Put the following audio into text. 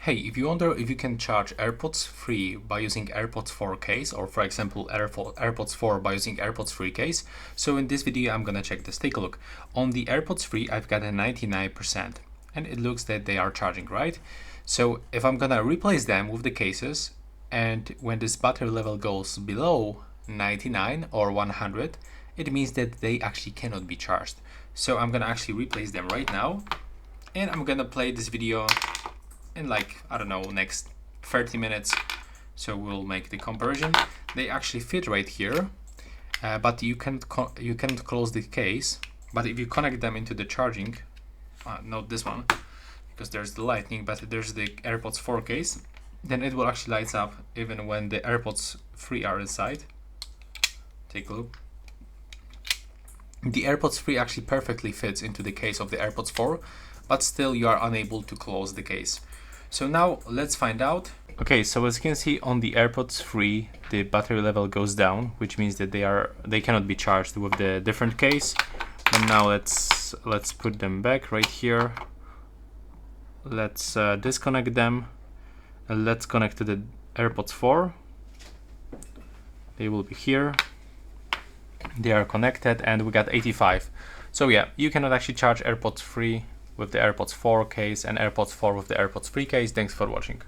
Hey, if you wonder if you can charge AirPods free by using AirPods 4 case, or for example AirPods 4 by using AirPods 3 case, so in this video I'm gonna check this. Take a look. On the AirPods 3 I've got a 99% and it looks that they are charging, right? So if I'm gonna replace them with the cases, and when this battery level goes below 99 or 100, it means that they actually cannot be charged. So I'm gonna actually replace them right now, and I'm gonna play this video in like, I don't know, next 30 minutes. So we'll make the comparison. They actually fit right here, but you can't close the case. But if you connect them into the charging, not this one, because there's the lightning, but there's the AirPods 4 case, then it will actually lights up even when the AirPods 3 are inside. Take a look. The AirPods 3 actually perfectly fits into the case of the AirPods 4, but still you are unable to close the case. So now let's find out. Okay, so as you can see on the AirPods 3, the battery level goes down, which means that they cannot be charged with the different case. And now let's put them back right here. Let's disconnect them, and let's connect to the AirPods 4. They will be here. They are connected, and we got 85. So yeah, you cannot actually charge AirPods 3 with the AirPods 4 case and AirPods 4 with the AirPods 3 case. Thanks for watching.